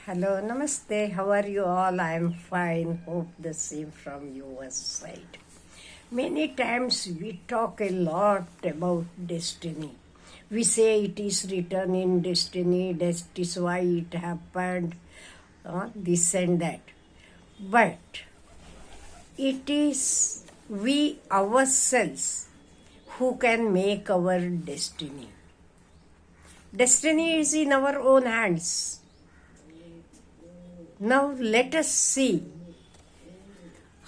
Hello, namaste. How are you all? I am fine. Hope the same from your side. Many times we talk a lot about destiny. We say it is written in destiny, that is why it happened, this and that. But it is we ourselves who can make our destiny. Destiny is in our own hands. Now let us see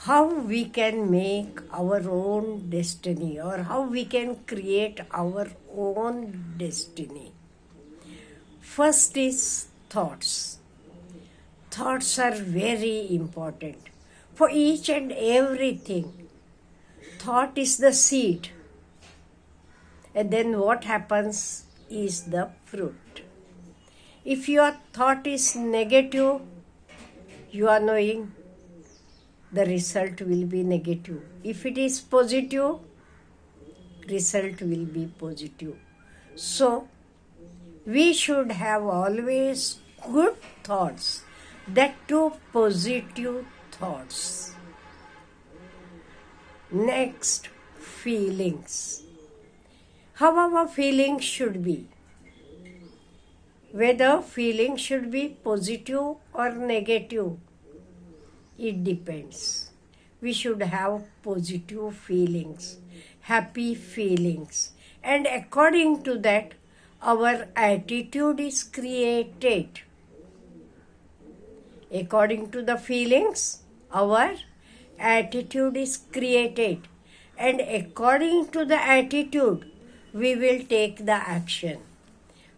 how we can make our own destiny or how we can create our own destiny. First is thoughts. Thoughts are very important for each and everything. Thought is the seed, and then what happens is the fruit. If your thought is negative, you are knowing the result will be negative. If it is positive, result will be positive. So, we should have always good thoughts, that too positive thoughts. Next, feelings. How our feelings should be. Whether feeling should be positive or negative, it depends. We should have positive feelings, happy feelings, and according to that, our attitude is created. According to the feelings, our attitude is created, and according to the attitude, we will take the action.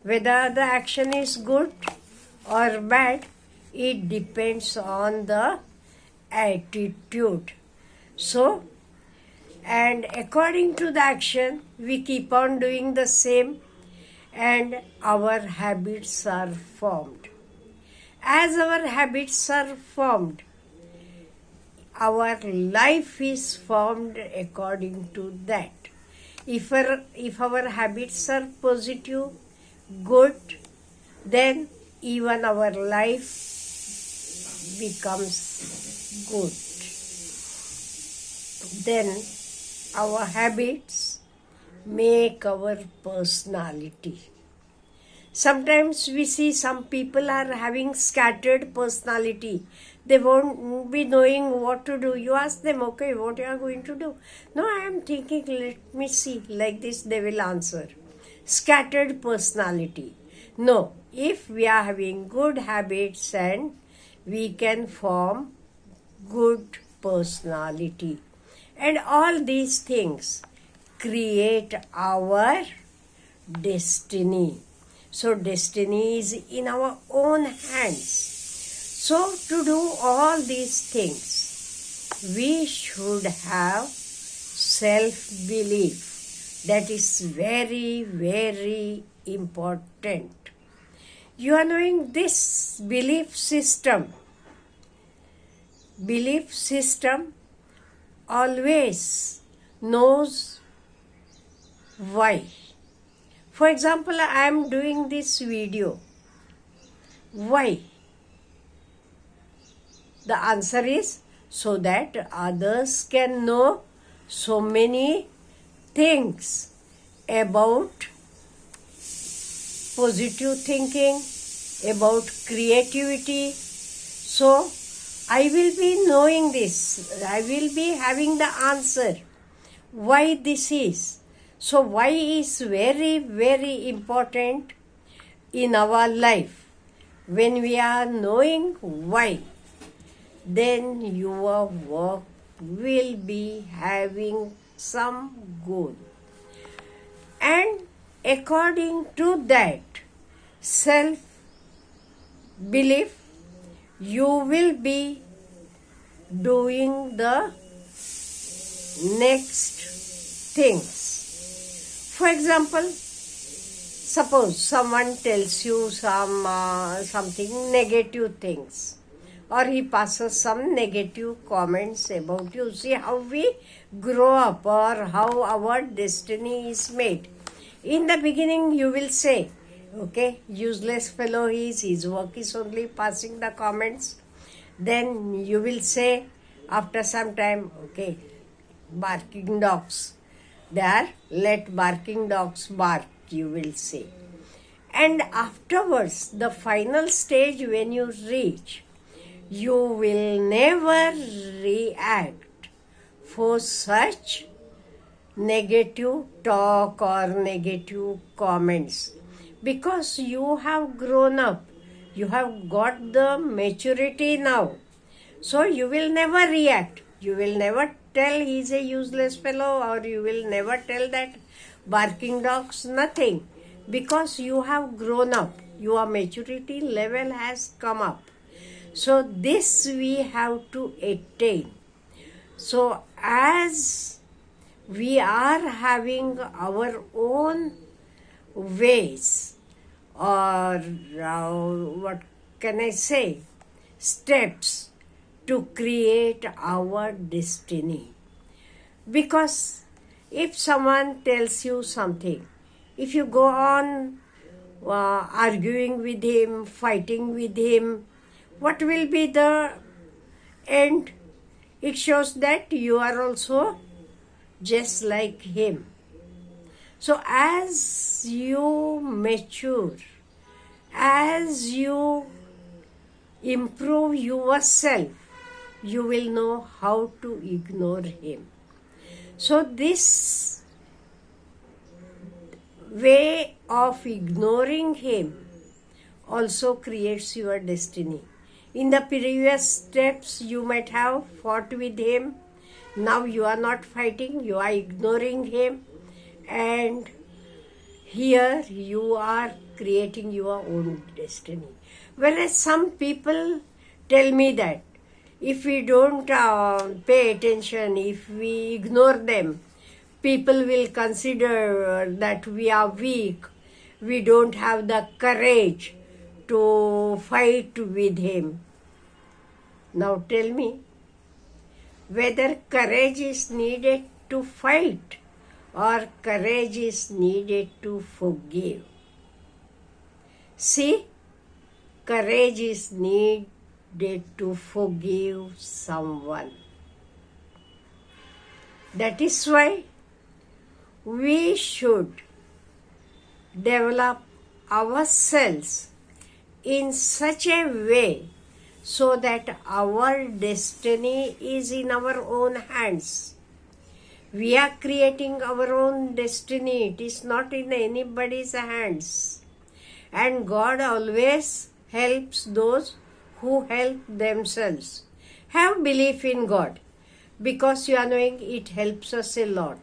Whether the action is good or bad, it depends on the attitude. So, and according to the action, we keep on doing the same and our habits are formed. As our habits are formed, our life is formed according to that. If our habits are positive, good, then even our life becomes good. Then our habits make our personality. Sometimes we see some people are having scattered personality. They won't be knowing what to do. You ask them, okay, what you are going to do? No, I am thinking, let me see. Like this, they will answer. Scattered personality. No, if we are having good habits and we can form good personality. And all these things create our destiny. So destiny is in our own hands. So to do all these things, we should have self-belief. That is very, very important. You are knowing this belief system. Belief system always knows why. For example, I am doing this video. Why? The answer is so that others can know so many things about positive thinking, about creativity. So, I will be knowing this. I will be having the answer. Why this is. So, why is very, very important in our life. When we are knowing why, then your work will be having some goal. And according to that self-belief, you will be doing the next things. For example, suppose someone tells you something negative things, or he passes some negative comments about you. See how we grow up or how our destiny is made. In the beginning, you will say, Okay, useless fellow he is, his work is only passing the comments. Then you will say after some time, okay, barking dogs. There, let barking dogs bark, you will say. And afterwards, the final stage when you reach, you will never react for such negative talk or negative comments, because you have grown up, you have got the maturity now, so you will never react, you will never tell he is a useless fellow, or you will never tell that barking dogs, nothing, because you have grown up, your maturity level has come up. So this we have to attain. So as we are having our own ways, or what can I say, steps to create our destiny. Because if someone tells you something, if you go on arguing with him, fighting with him, what will be the end? It shows that you are also just like him. So as you mature, as you improve yourself, you will know how to ignore him. So this way of ignoring him also creates your destiny. In the previous steps, you might have fought with him. Now you are not fighting, you are ignoring him. And here you are creating your own destiny. Whereas some people tell me that if we don't pay attention, if we ignore them, people will consider that we are weak, we don't have the courage to fight with him. Now tell me, whether courage is needed to fight or courage is needed to forgive. See, courage is needed to forgive someone. That is why we should develop ourselves in such a way so that our destiny is in our own hands. We are creating our own destiny. It is not in anybody's hands. And God always helps those who help themselves. Have belief in God, because you are knowing it helps us a lot.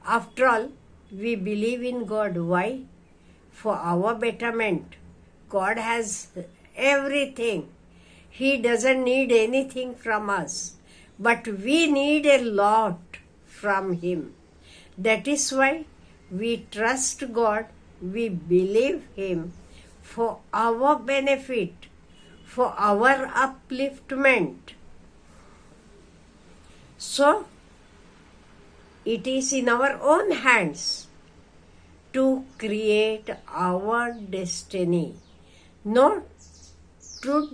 After all, we believe in God. Why? For our betterment. God has everything. He doesn't need anything from us. But we need a lot from Him. That is why we trust God, we believe Him for our benefit, for our upliftment. So, it is in our own hands to create our destiny, not to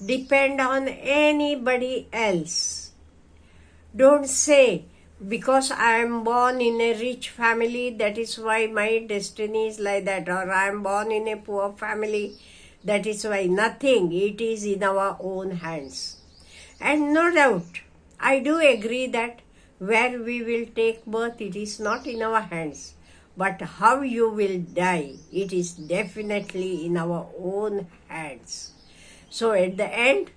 depend on anybody else. Don't say, because I am born in a rich family, that is why my destiny is like that, or I am born in a poor family, that is why. Nothing. It is in our own hands. And no doubt, I do agree that where we will take birth, it is not in our hands. But how you will die, it is definitely in our own hands. So at the end,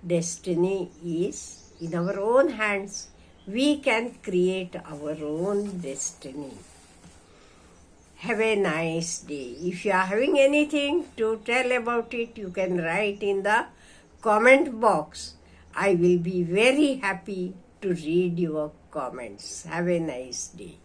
destiny is in our own hands. We can create our own destiny. Have a nice day. If you are having anything to tell about it, you can write in the comment box. I will be very happy to read your comments. Have a nice day.